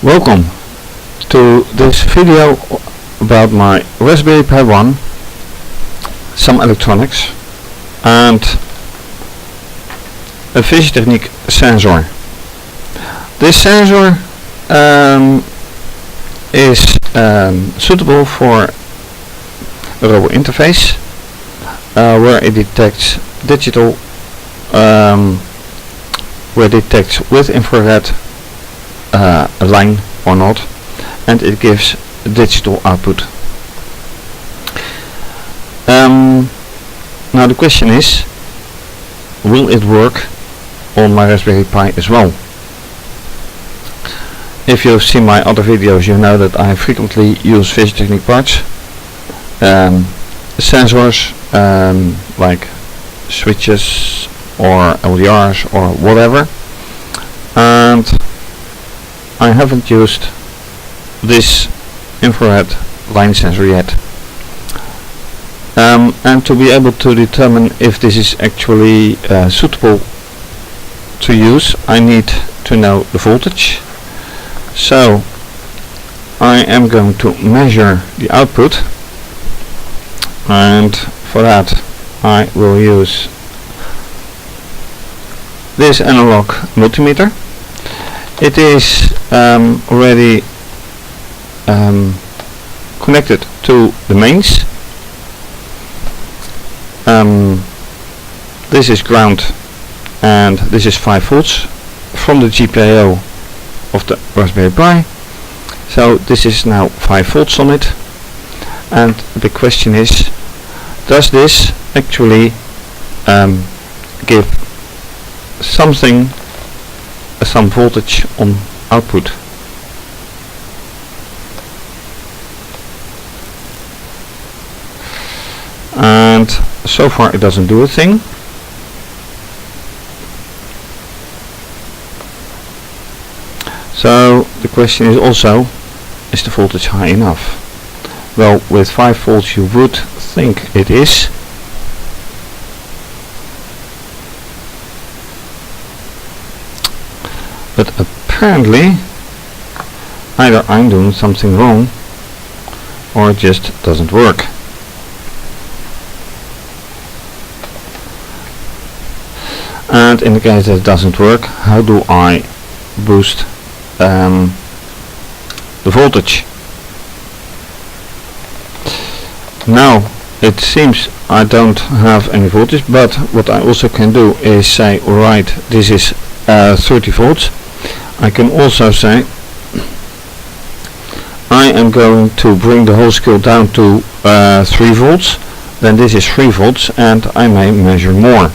Welcome to this video about my Raspberry Pi 1, some electronics and a fischertechnik sensor. This sensor is suitable for a robo interface where it detects digital where it detects with infrared a line or not, and it gives digital output. Now the question is, will it work on my Raspberry Pi as well? If you've seen my other videos, you know that I frequently use fischertechnik parts, sensors like switches or LDRs or whatever, and I haven't used this infrared line sensor yet. And to be able to determine if this is actually suitable to use, I need to know the voltage. So I am going to measure the output, and for that I will use this analog multimeter. It is already connected to the mains. This is ground and this is 5 volts from the GPIO of the Raspberry Pi. So this is now 5 volts on it, and the question is, does this actually give something, some voltage on output? And so far it doesn't do a thing. So the question is also, is the voltage high enough? Well, with 5 volts you would think it is. But apparently either I'm doing something wrong or it just doesn't work. And in the case that it doesn't work, how do I boost the voltage? Now it seems I don't have any voltage, but what I also can do is say, alright, this is 30 volts. I can also say I am going to bring the whole scale down to 3 volts, then this is 3 volts, and I may measure more.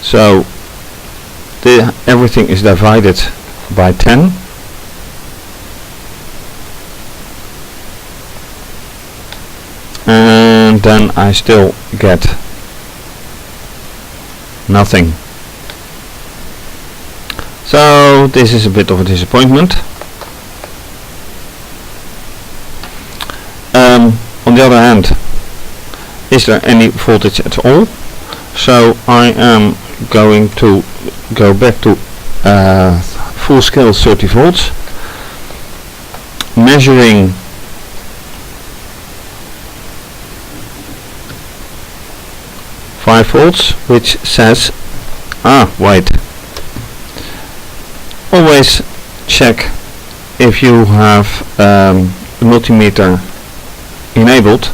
So everything is divided by 10, and then I still get nothing. So this is a bit of a disappointment. On the other hand, is there any voltage at all? So I am going to go back to full scale 30 volts, measuring volts, which says, wait, always check if you have the multimeter enabled.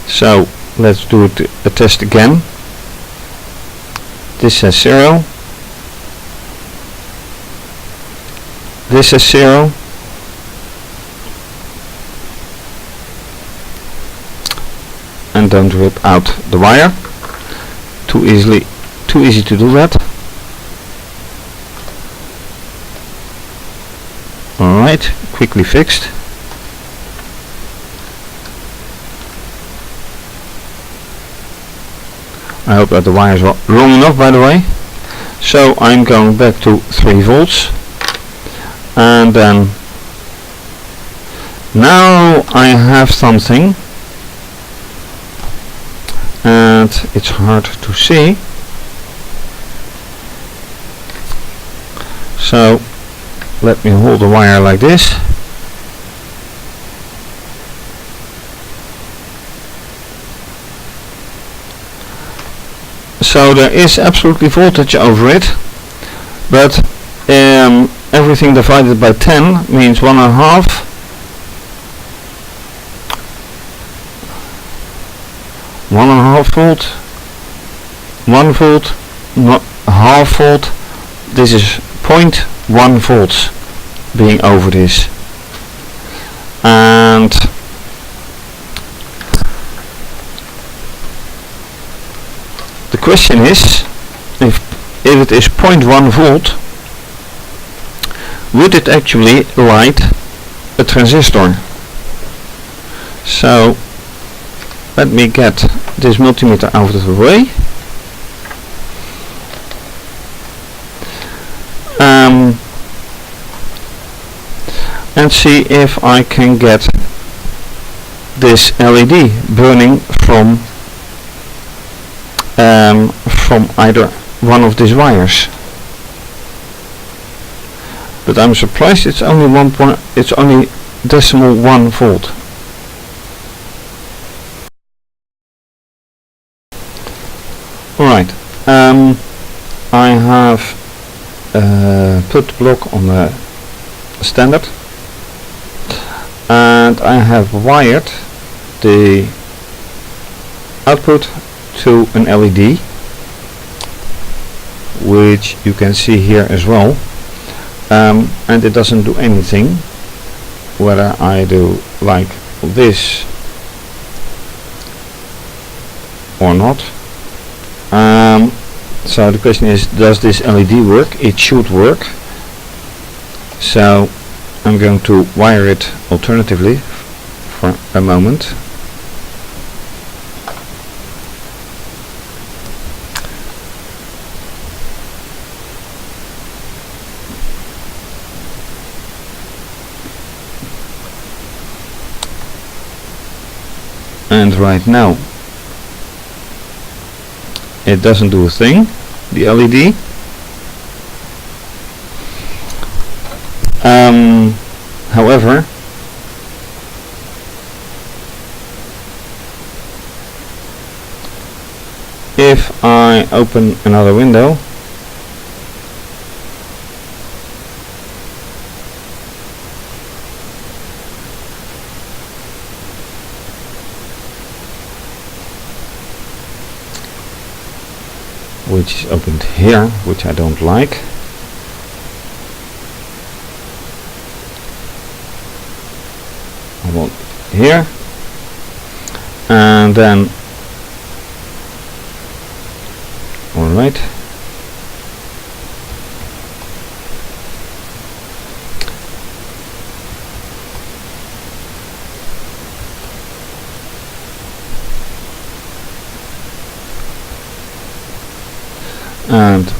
So let's do a test again. This says 0, this is 0, and don't rip out the wire. Too easy to do that. Alright, quickly fixed. I hope that the wires are long enough, by the way. So I'm going back to 3 volts, and then now I have something, and it's hard to see. So let me hold the wire like this. So there is absolutely voltage over it, but everything divided by 10 means 1.5. 1.5 volt, 1 volt, not half volt. This is 0.1 volts being over this. And the question is, if it is 0.1 volt, would it actually light a transistor? So let me get this multimeter out of the way. And see if I can get this LED burning from either one of these wires. But I'm surprised it's only decimal 1 volt. Alright, I have put the block on the standard, and I have wired the output to an LED, which you can see here as well, and it doesn't do anything whether I do like this or not. So the question is, does this LED work? It should work. So I'm going to wire it alternatively for a moment. And right now it doesn't do a thing, the LED. However, if I open another window, which is opened here, which I don't like. I want here, and then alright, and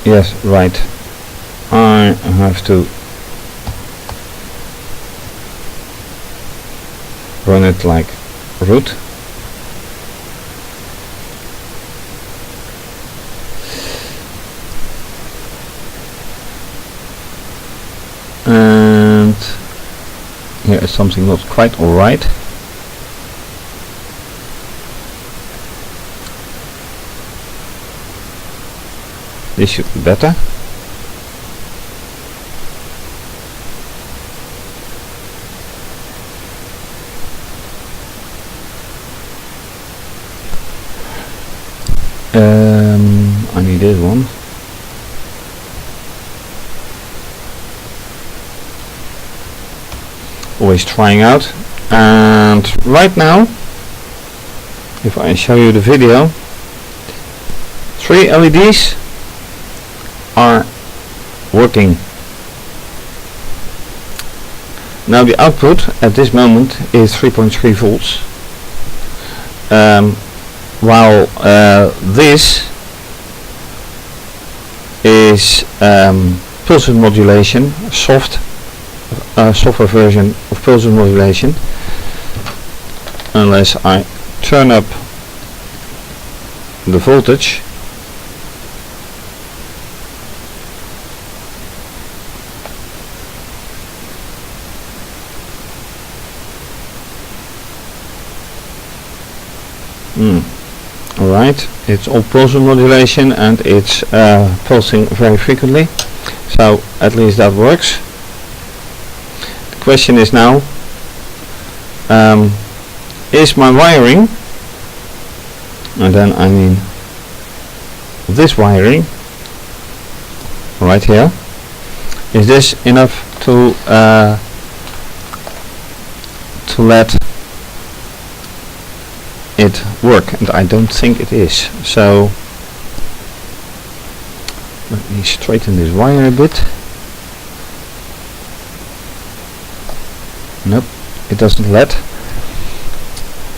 yes, right, I have to run it like root. And here is something not quite alright. This should be better. I need this one. Always trying out. And right now, if I show you the video, 3 LEDs are working. Now the output at this moment is 3.3 volts, while this is pulse width modulation, software version of pulse width modulation, unless I turn up the voltage. Alright, it's all pulse width modulation and it's pulsing very frequently, so at least that works. The question is now, is my wiring, and then I mean this wiring right here, is this enough to let it work? And I don't think it is. So let me straighten this wire a bit. Nope, it doesn't let.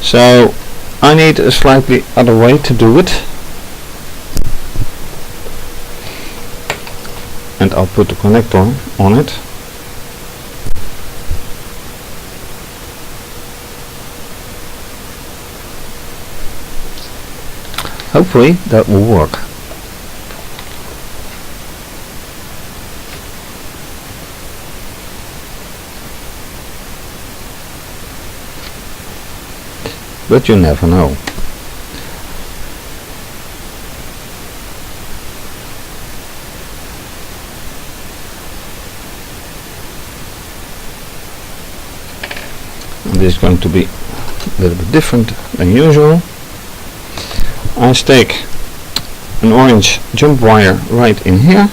So I need a slightly other way to do it, and I'll put the connector on it. Hopefully that will work. But you never know. And this is going to be a little bit different than usual. I stick an orange jump wire right in here,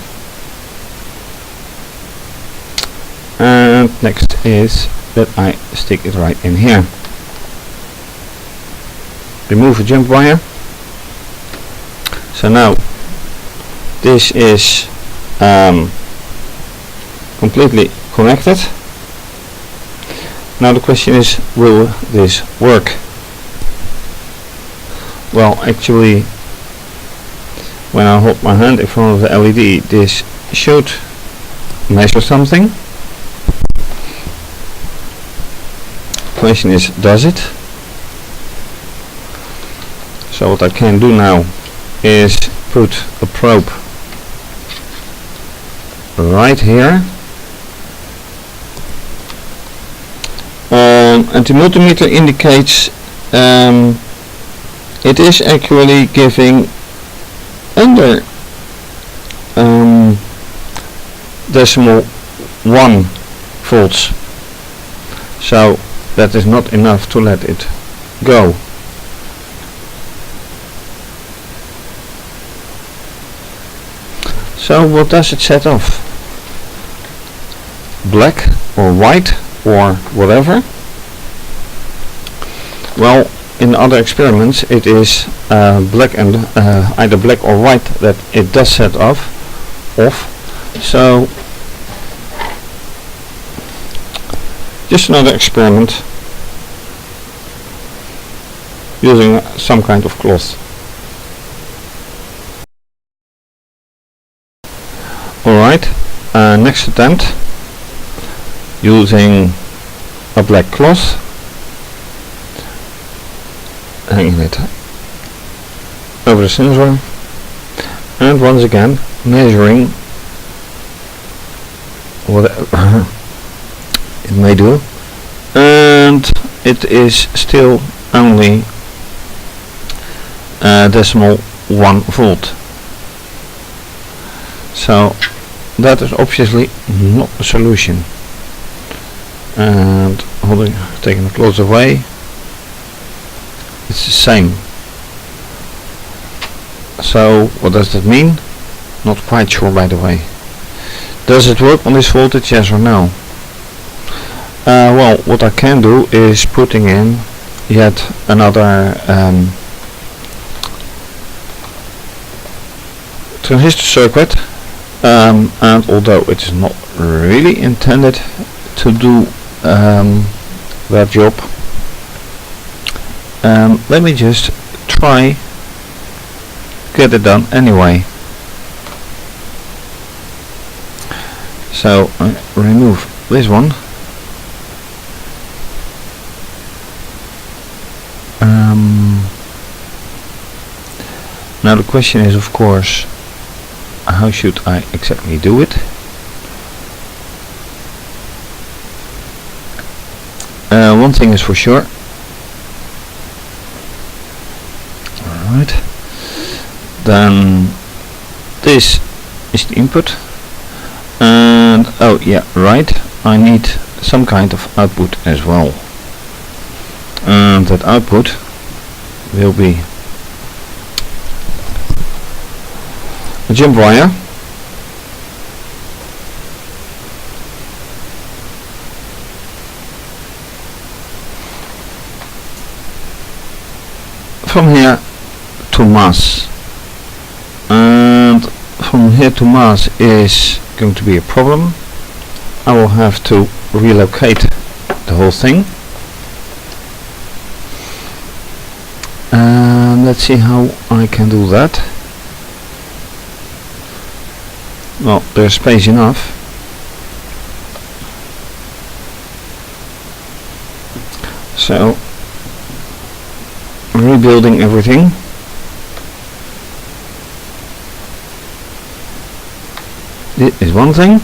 and next is that I stick it right in here. Remove a jump wire. So now this is completely connected. Now the question is, will this work? Well, actually, when I hold my hand in front of the LED, this should measure something. Question is, does it? So what I can do now is put a probe right here, and the multimeter indicates it is actually giving under decimal 1 volts, so that is not enough to let it go. So what does it set off? Black or white or whatever? Well, in other experiments it is black and either black or white that it does set off. So just another experiment using some kind of cloth. Alright, next attempt using a black cloth, hanging it over the sensor, and once again measuring whatever it may do, and it is still only decimal 1 volt. So that is obviously not the solution. And taking the cloth away, it's the same. So what does that mean? Not quite sure, by the way. Does it work on this voltage, yes or no? Well, what I can do is putting in yet another transistor circuit, and although it is not really intended to do that job, let me just try get it done anyway. So I remove this one. Now the question is, of course, how should I exactly do it? One thing is for sure. Alright. Then this is the input. And oh yeah, right, I need some kind of output as well. And that output will be a jump wire. From here to mass, and from here to mass is going to be a problem. I will have to relocate the whole thing. Let's see how I can do that. Well, there's space enough. So, rebuilding everything. This is one thing.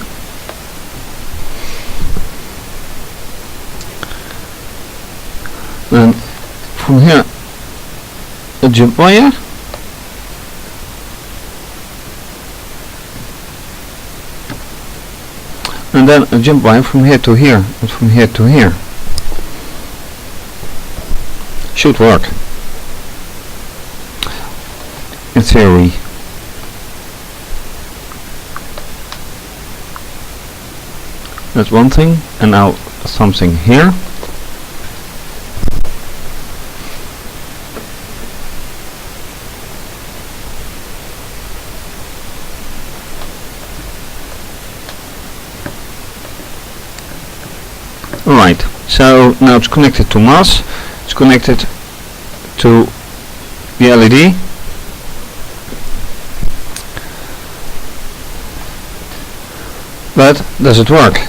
Then from here a jump wire. And then a jump wire from here to here and from here to here. Should work. In theory. That's one thing, and now something here. Alright, so now it's connected to mass, it's connected to the LED. But does it work?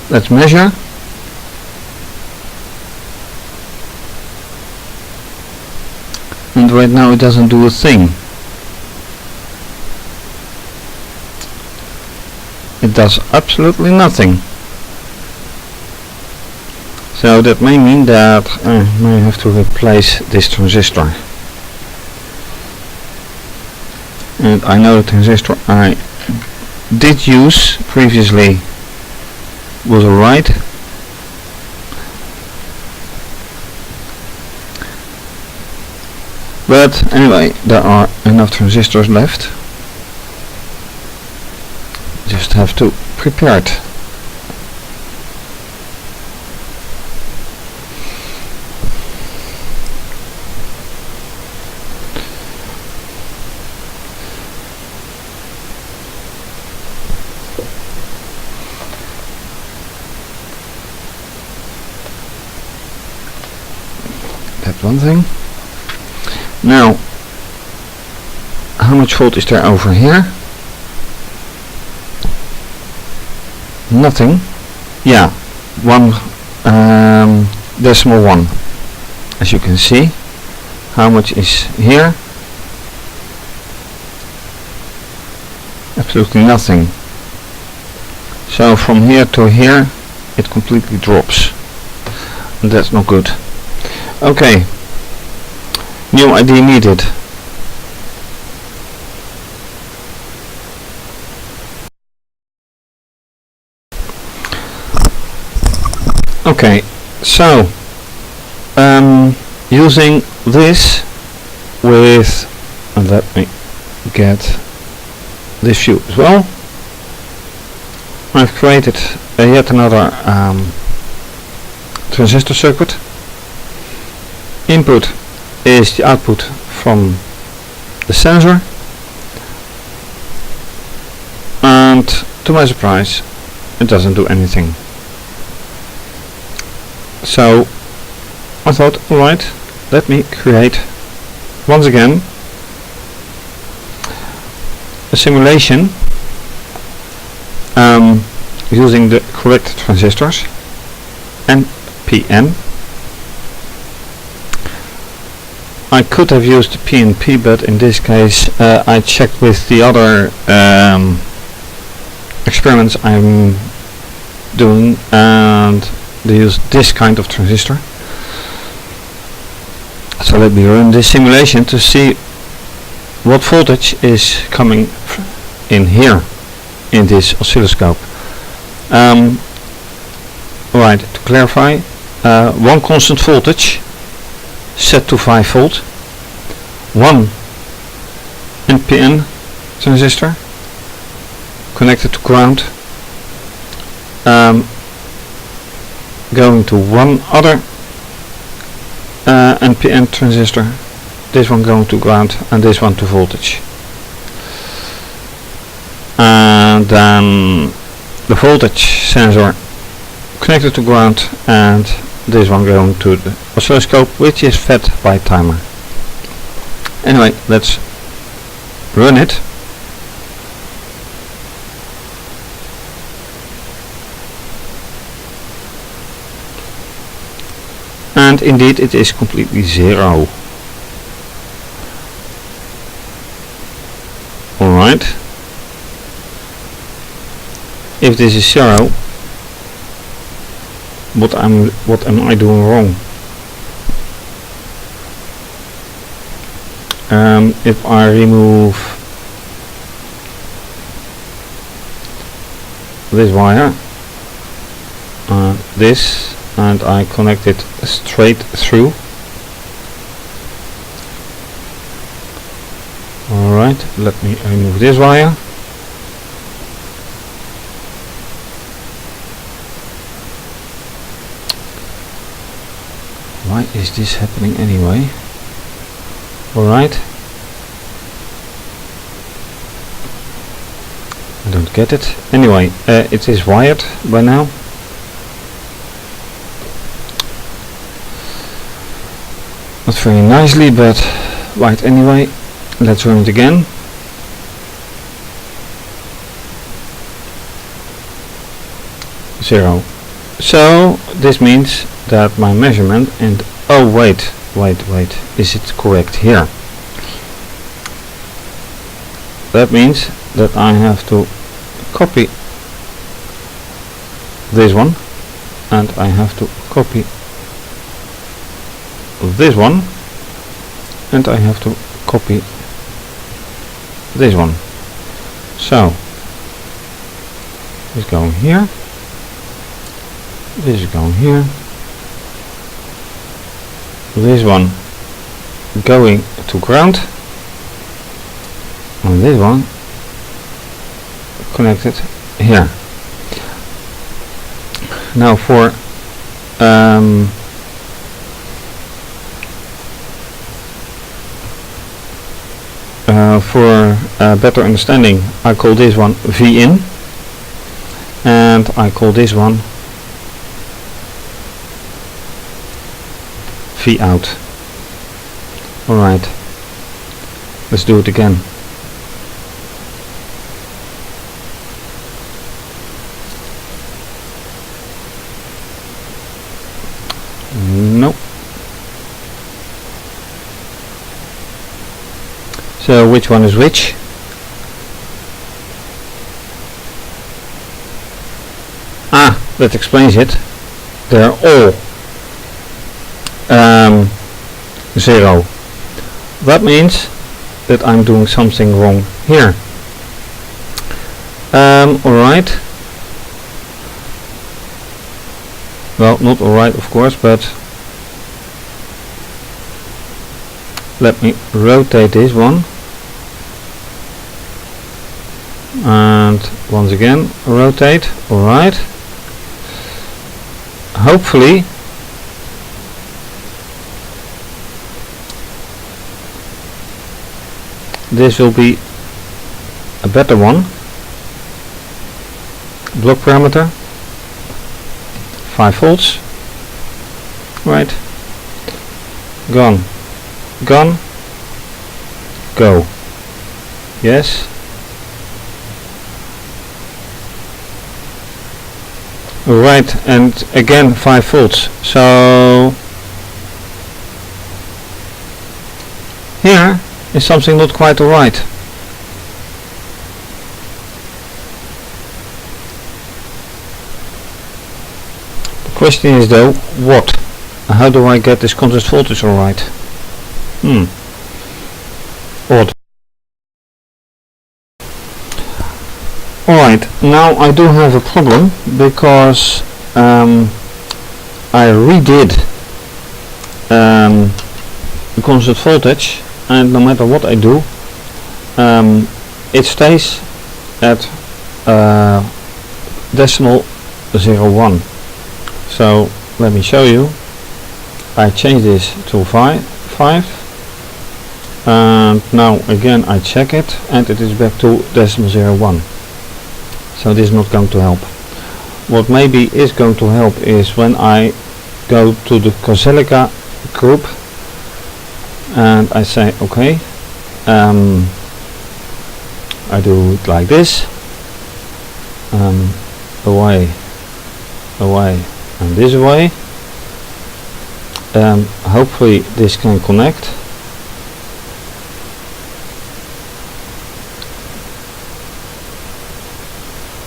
Let's measure. And right now it doesn't do a thing. It does absolutely nothing. So that may mean that I may have to replace this transistor. And I know the transistor I did use previously was alright. But anyway, there are enough transistors left. Just have to prepare it. One thing. Now, how much volt is there over here? Nothing. Yeah, 1.1. As you can see, how much is here? Absolutely nothing. So from here to here, it completely drops. And that's not good. Okay, new ID needed. Okay, so using this with, and let me get this view as well. I've created yet another transistor circuit. Input is the output from the sensor, and to my surprise it doesn't do anything. So I thought, alright, let me create once again a simulation using the correct transistors, NPN. I could have used the PNP, but in this case I checked with the other experiments I'm doing, and they use this kind of transistor. So let me run this simulation to see what voltage is coming in here in this oscilloscope. Right, to clarify, one constant voltage set to 5 volt, one NPN transistor connected to ground, going to one other NPN transistor, this one going to ground and this one to voltage, and then the voltage sensor connected to ground, and this one going to the oscilloscope, which is fed by timer. Anyway, let's run it. And indeed it is completely zero. Alright. If this is zero, what am I doing wrong? If I remove this wire and this, and I connect it straight through. Alright, let me remove this wire. Why is this happening anyway? Alright. I don't get it. Anyway, it is wired by now. Not very nicely, but right, anyway, let's run it again. Zero. So this means that my measurement, and oh wait, is it correct here? That means that I have to copy this one, and I have to copy this one, and I have to copy this one. So this is going here, this is going here, this one going to ground, and this one connected here. Now for better understanding, I call this one V in, and I call this one V out. Alright, let's do it again. Nope. So which one is which? Ah, that explains it. They're all zero. That means that I'm doing something wrong here. Alright. Well, not alright of course, but let me rotate this one, and once again rotate. Alright, hopefully this will be a better one. Block parameter 5 volts. Right, gone, gone, go. Yes. Right, and again 5 volts. So here is something not quite alright. The question is though, what? How do I get this constant voltage alright? Odd. Alright, now I do have a problem because I redid the constant voltage, and no matter what I do, it stays at decimal 01. So let me show you. I change this to 5, and now again I check it, and it is back to decimal 01. So this is not going to help. What maybe is going to help is when I go to the Scilab group and I say okay, I do it like this, away, and this way. Hopefully this can connect.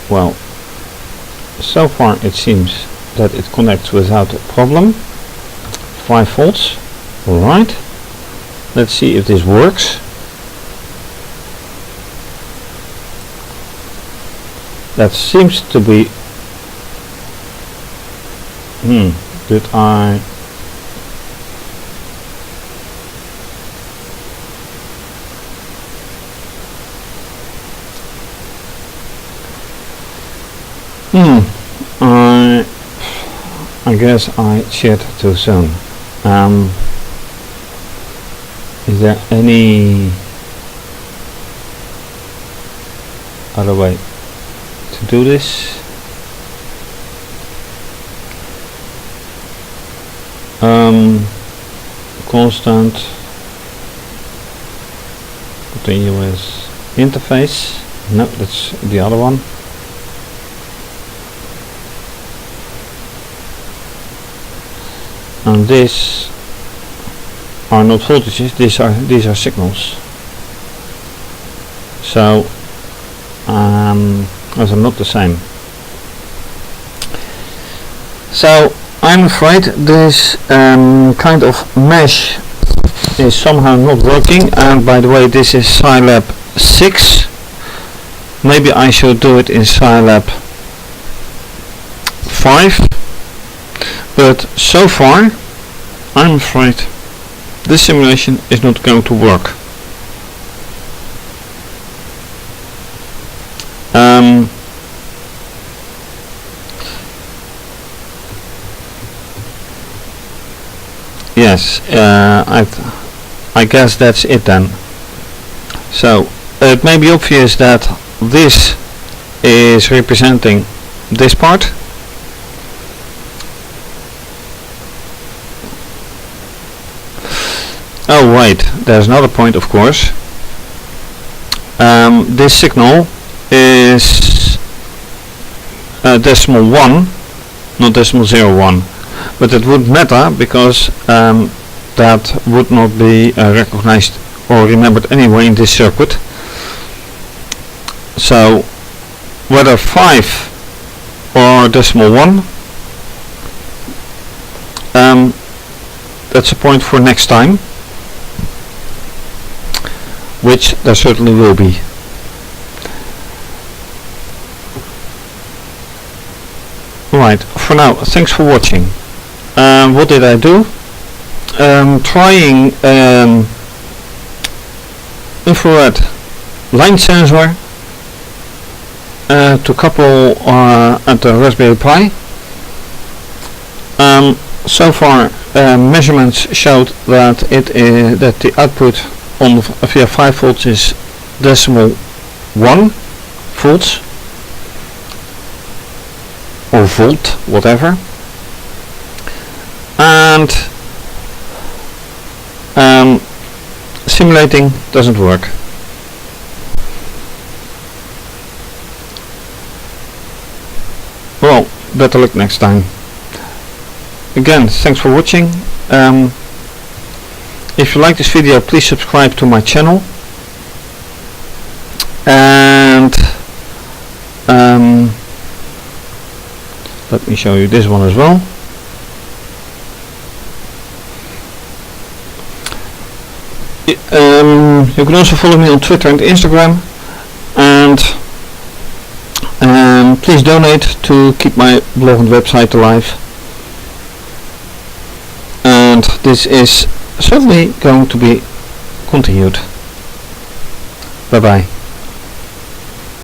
Well, so far it seems that it connects without a problem. 5 volts. Alright, let's see if this works. That seems to be did I I guess I shared too soon. Is there any other way to do this? Constant continuous interface. No, that's the other one. And these are not voltages, these are signals. So those are not the same. So I'm afraid this kind of mesh is somehow not working. And by the way, this is Scilab 6. Maybe I should do it in Scilab 5. But so far, I'm afraid this simulation is not going to work. Yes, I guess that's it then. So it may be obvious that this is representing this part. Oh wait, there's another point, of course. This signal is decimal 1, not decimal 01, but it wouldn't matter because that would not be recognized or remembered anyway in this circuit. So whether 5 or decimal 1, that's a point for next time, which there certainly will be. Right, for now, thanks for watching. What did I do? Trying infrared line sensor to couple at the Raspberry Pi. So far, measurements showed that that the output on via 5 volts is decimal 1 volts or volt, whatever, and simulating doesn't work. Well, better luck next time. Again, thanks for watching. If you like this video, please subscribe to my channel, and let me show you this one as well. You can also follow me on Twitter and Instagram, and please donate to keep my blog and website alive. And this is certainly going to be continued. Bye bye.